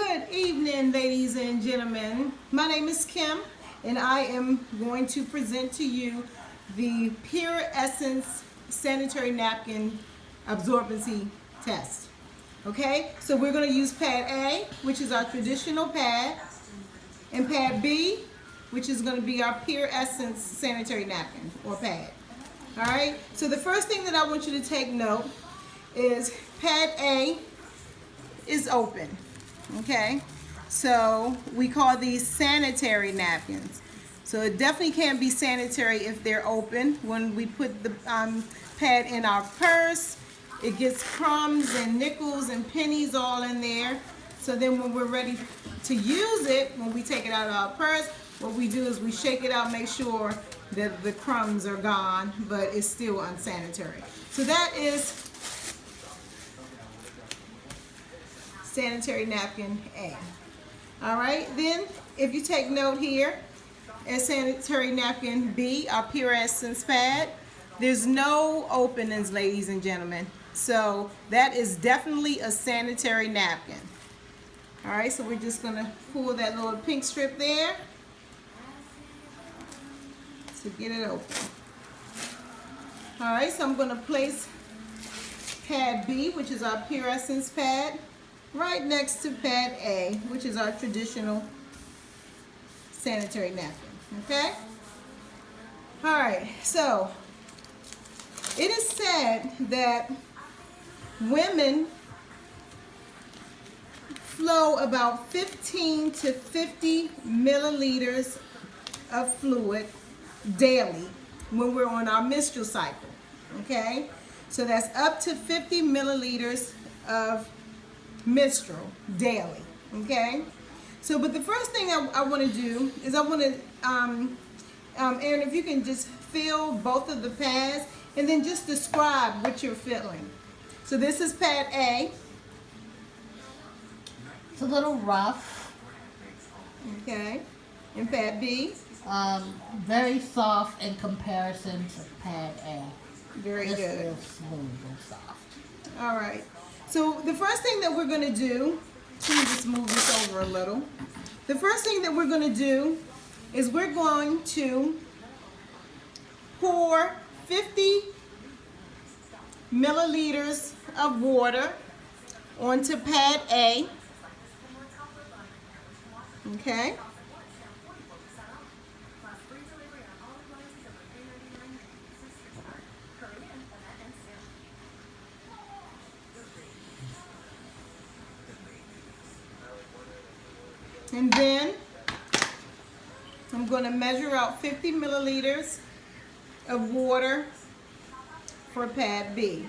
Good evening, ladies and gentlemen. My name is Kim, and I am going to present to you the PurEssence Sanitary Napkin Absorbency Test. Okay, so we're going to use pad A, which is our traditional pad, and pad B, which is going to be our PurEssence Sanitary Napkin or pad. All right, so the first thing that I want you to take note is pad A is open. Okay, so we call these sanitary napkins. So it definitely can't be sanitary if they're open. When we put the pad in our purse, it gets crumbs and nickels and pennies all in there. So then when we're ready to use it, when we take it out of our purse, what we do is we shake it out, make sure that the crumbs are gone, but it's still unsanitary. So that is sanitary napkin A. All right, then if you take note here, as sanitary napkin B, our PurEssence pad, there's no openings, ladies and gentlemen. So that is definitely a sanitary napkin. All right, so we're just gonna pull that little pink strip there to get it open. All right, so I'm gonna place pad B, which is our PurEssence pad, right next to pad A, which is our traditional sanitary napkin, okay? All right, so it is said that women flow about 15 to 50 milliliters of fluid daily when we're on our menstrual cycle, okay? So that's up to 50 milliliters of menstrual daily, okay? So, but the first thing I want to do is I want to, Aaron, if you can just fill both of the pads and then just describe what you're filling. So this is pad A. It's a little rough. Okay. And pad B. Very soft in comparison to pad A. Very It's good. real smooth and soft. All right. So the first thing that we're going to do, let me just move this over a little. The first thing that we're going to do is we're going to pour 50 milliliters of water onto pad A. Okay. And then I'm going to measure out 50 milliliters of water for pad B.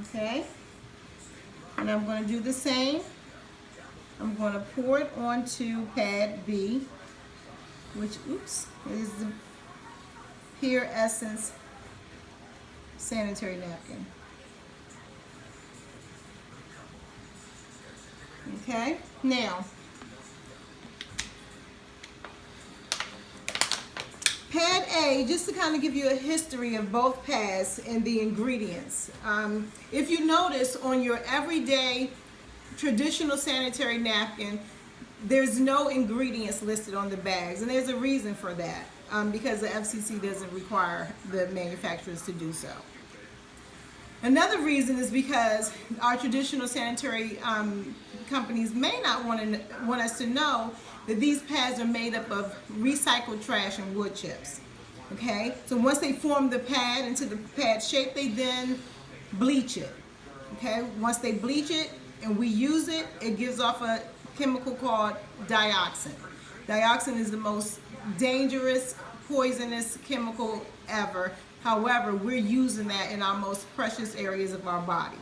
Okay, and I'm going to do the same. I'm going to pour it onto pad B, which, is the PurEssence sanitary napkin. Okay, now pad A, just to kind of give you a history of both pads and the ingredients. If you notice on your everyday traditional sanitary napkin, there's no ingredients listed on the bags, and there's a reason for that. Because the FCC doesn't require the manufacturers to do so. Another reason is because our traditional sanitary companies may not want us to know that these pads are made up of recycled trash and wood chips. Okay, so once they form the pad into the pad shape, they then bleach it. Okay, once they bleach it and we use it, it gives off a chemical called dioxin. Dioxin is the most dangerous, poisonous chemical ever. However, we're using that in our most precious areas of our body.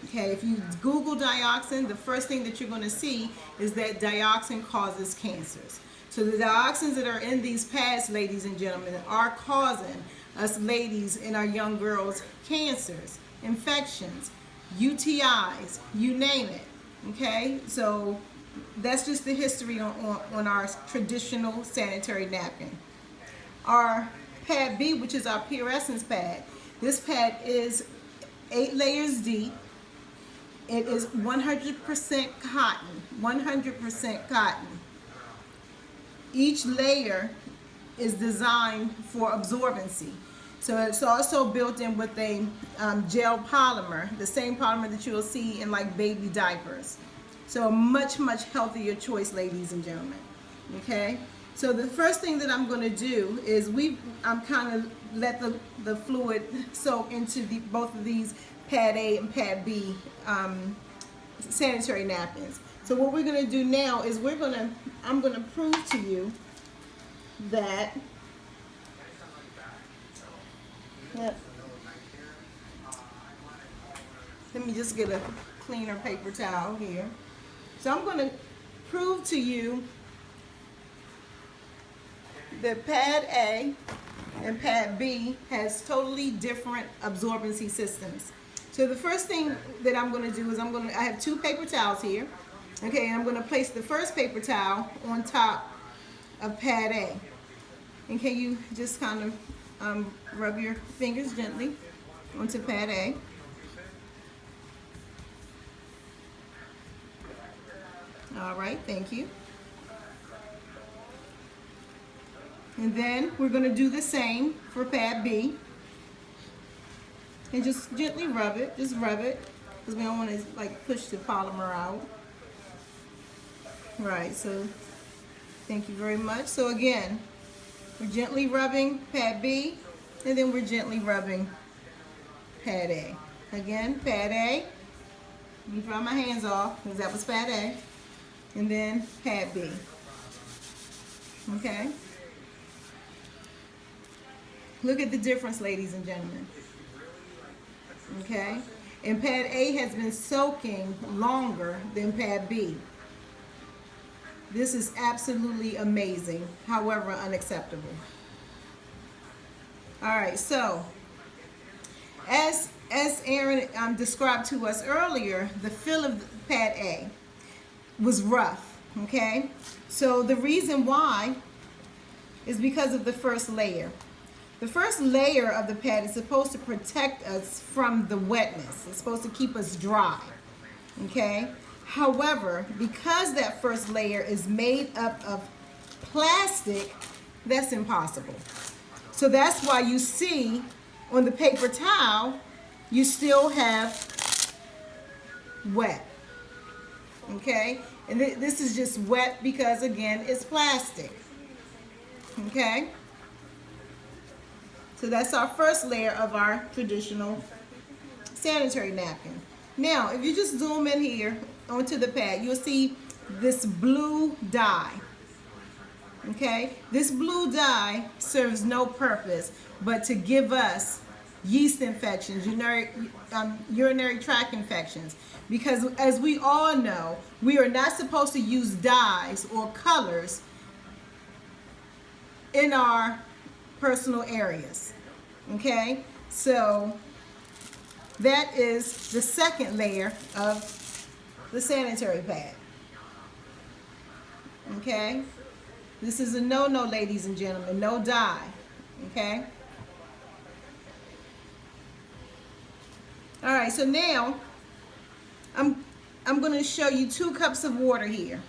Okay, if you Google dioxin, the first thing that you're going to see is that dioxin causes cancers. So the dioxins that are in these pads, ladies and gentlemen, are causing us ladies and our young girls cancers, infections, UTIs, you name it. Okay, so that's just the history on our traditional sanitary napkin. Our pad B, which is our PurEssence pad. This pad is 8 layers deep. It is 100% cotton, 100% cotton. Each layer is designed for absorbency. So it's also built in with a gel polymer, the same polymer that you'll see in like baby diapers. So a much, much healthier choice, ladies and gentlemen. Okay? So the first thing that I'm going to do is I'm kind of let the fluid soak into both of these pad A and pad B sanitary napkins. So what we're going to do now is I'm going to prove to you that let me just get a cleaner paper towel here. So I'm going to prove to you that pad A and pad B has totally different absorbency systems. So the first thing that I'm going to do is I have 2 paper towels here. Okay, and I'm going to place the first paper towel on top of pad A. And can you just kind of rub your fingers gently onto pad A. All right, thank you. And then we're going to do the same for pad B. And just gently rub it, just rub it, because we don't want to like push the polymer out. Right, so thank you very much. So again, we're gently rubbing pad B, and then we're gently rubbing pad A. Again, pad A. Let me dry my hands off, because that was pad A. And then pad B. Okay? Look at the difference, ladies and gentlemen. Okay? And pad A has been soaking longer than pad B. This is absolutely amazing, however unacceptable. All right, so as Aaron described to us earlier, the feel of pad A was rough, okay? So the reason why is because of the first layer. The first layer of the pad is supposed to protect us from the wetness. It's supposed to keep us dry, okay? However, because that first layer is made up of plastic, that's impossible. So that's why you see on the paper towel, you still have wet, okay? And this is just wet because, again, it's plastic, okay? So that's our first layer of our traditional sanitary napkin. Now, if you just zoom in here onto the pad, you'll see this blue dye. Okay? This blue dye serves no purpose but to give us yeast infections, urinary tract infections. Because as we all know, we are not supposed to use dyes or colors in our personal areas. Okay? So that is the second layer of the sanitary pad. Okay? This is a no-no, ladies and gentlemen. No dye. Okay? All right, so now I'm going to show you 2 cups of water here.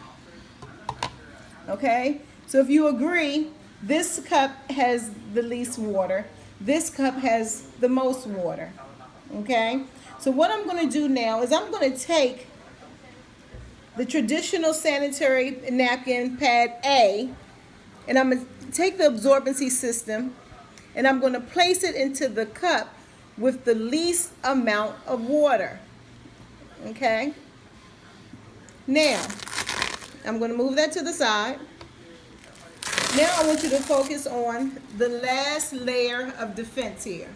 Okay? So if you agree, this cup has the least water. This cup has the most water. Okay? So what I'm going to do now is I'm going to take the traditional sanitary napkin pad A, and I'm going to take the absorbency system, and I'm going to place it into the cup with the least amount of water. Okay? Now, I'm going to move that to the side. Now I want you to focus on the last layer of defense here.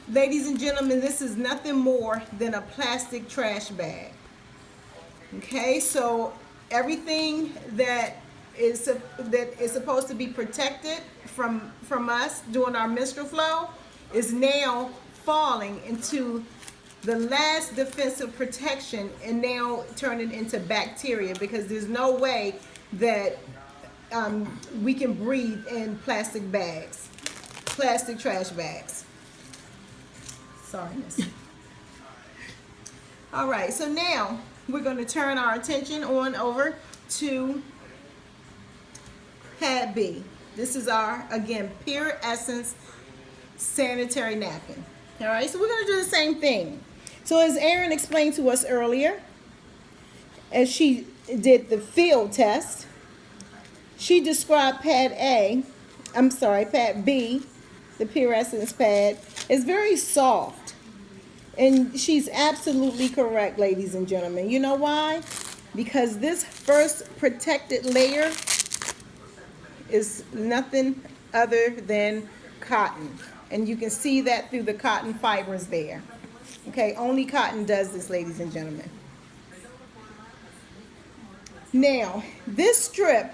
Ladies and gentlemen, this is nothing more than a plastic trash bag. Okay, so everything that is supposed to be protected from us during our menstrual flow is now falling into the last defensive protection and now turning into bacteria, because there's no way that we can breathe in plastic bags. plastic trash bags. Sorry, miss. All right, so now we're going to turn our attention on over to pad B. This is our, again, PurEssence Sanitary Napkin. All right, so we're going to do the same thing. So as Erin explained to us earlier, as she did the field test, she described pad B, the PurEssence pad, is very soft. And she's absolutely correct, ladies and gentlemen. You know why? Because this first protected layer is nothing other than cotton. And you can see that through the cotton fibers there. Okay, only cotton does this, ladies and gentlemen. Now, this strip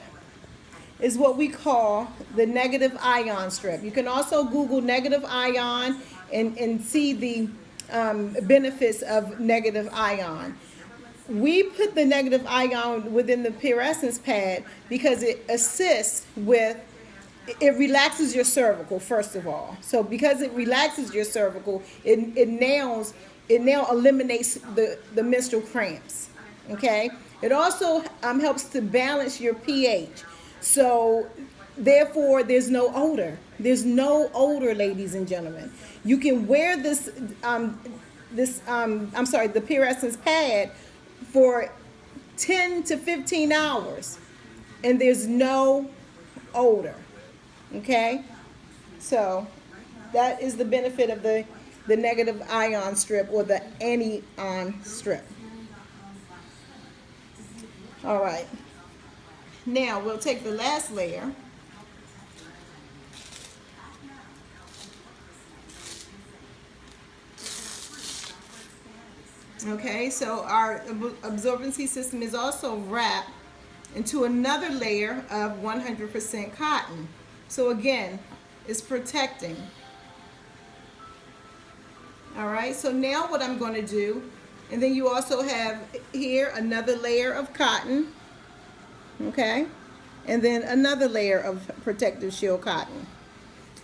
is what we call the negative ion strip. You can also Google negative ion and see the benefits of negative ion. We put the negative ion within the PurEssence pad because it assists with, it relaxes your cervical, first of all. So because it relaxes your cervical, it now eliminates the menstrual cramps. Okay? It also helps to balance your pH. So therefore, there's no odor. There's no odor, ladies and gentlemen. You can wear the PurEssence pad for 10 to 15 hours, and there's no odor. Okay? So that is the benefit of the negative ion strip or the anion strip. All right. Now we'll take the last layer. Okay, so our absorbency system is also wrapped into another layer of 100% cotton. So again, it's protecting. All right, so now what I'm going to do, and then you also have here another layer of cotton. Okay, and then another layer of protective shield cotton.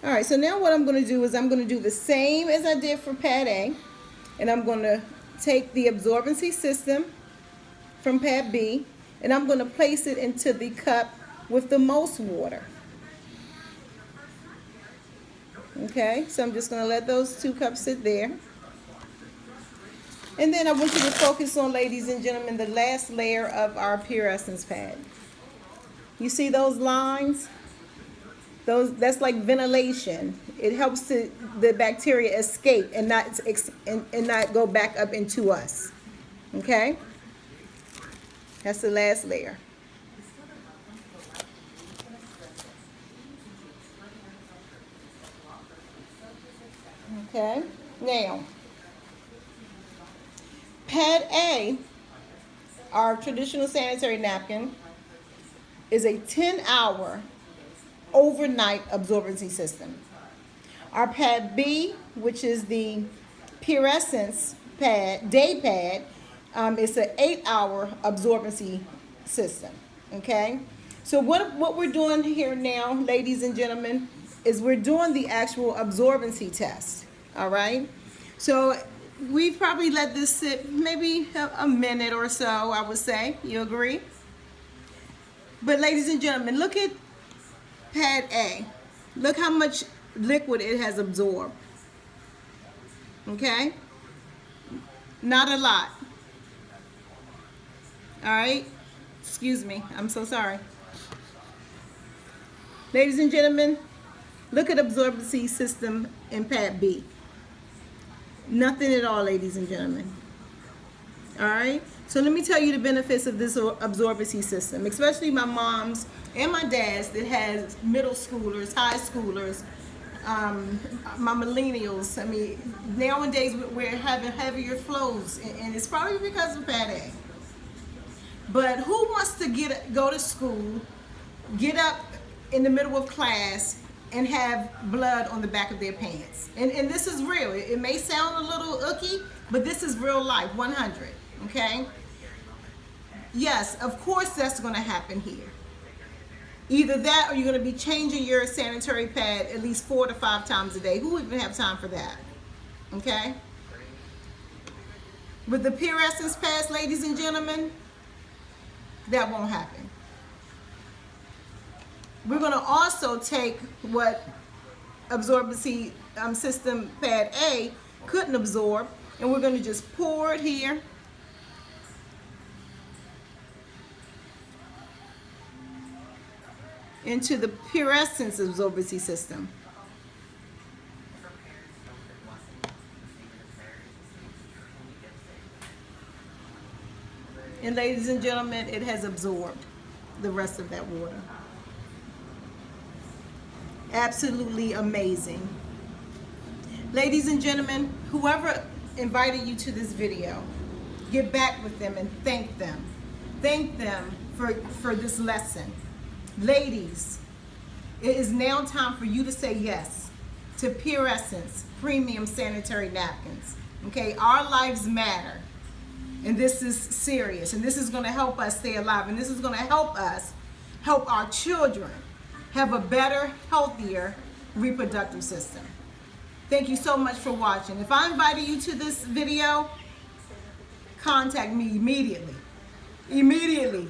All right, so now what I'm going to do is I'm going to do the same as I did for pad A, and I'm going to take the absorbency system from pad B, and I'm going to place it into the cup with the most water. Okay, so I'm just going to let those 2 cups sit there. And then I want you to focus on, ladies and gentlemen, the last layer of our PurEssence pad. You see those lines? That's like ventilation. It helps the bacteria escape and not go back up into us. Okay? That's the last layer. Okay? Now, pad A, our traditional sanitary napkin, is a 10-hour overnight absorbency system. Our pad B, which is the PurEssence pad, day pad, is an 8-hour absorbency system. Okay? So what we're doing here now, ladies and gentlemen, is we're doing the actual absorbency test. All right? So we've probably let this sit maybe a minute or so, I would say. You agree? But ladies and gentlemen, look at pad A. Look how much liquid it has absorbed. Okay? Not a lot. All right? Excuse me. I'm so sorry. Ladies and gentlemen, look at absorbency system in pad B. Nothing at all, ladies and gentlemen. All right? So let me tell you the benefits of this absorbency system, especially my moms and my dads that has middle schoolers, high schoolers, my millennials. I mean, nowadays we're having heavier flows, and it's probably because of pad A. But who wants to go to school, get up in the middle of class, and have blood on the back of their pants? And this is real. It may sound a little icky, but this is real life, 100. Okay? Yes, of course that's going to happen here. Either that or you're going to be changing your sanitary pad at least 4 to 5 times a day. Who would even have time for that? Okay? With the PurEssence pads, ladies and gentlemen, that won't happen. We're going to also take what absorbency system pad A couldn't absorb, and we're going to just pour it here. Into the PurEssence absorbency system. And ladies and gentlemen, it has absorbed the rest of that water. Absolutely amazing. Ladies and gentlemen, whoever invited you to this video, get back with them and thank them. Thank them for this lesson. Ladies, it is now time for you to say yes to PurEssence premium sanitary napkins. Okay, our lives matter. And this is serious, and this is going to help us stay alive, and this is going to help us help our children have a better, healthier reproductive system. Thank you so much for watching. If I invited you to this video, contact me immediately. Immediately.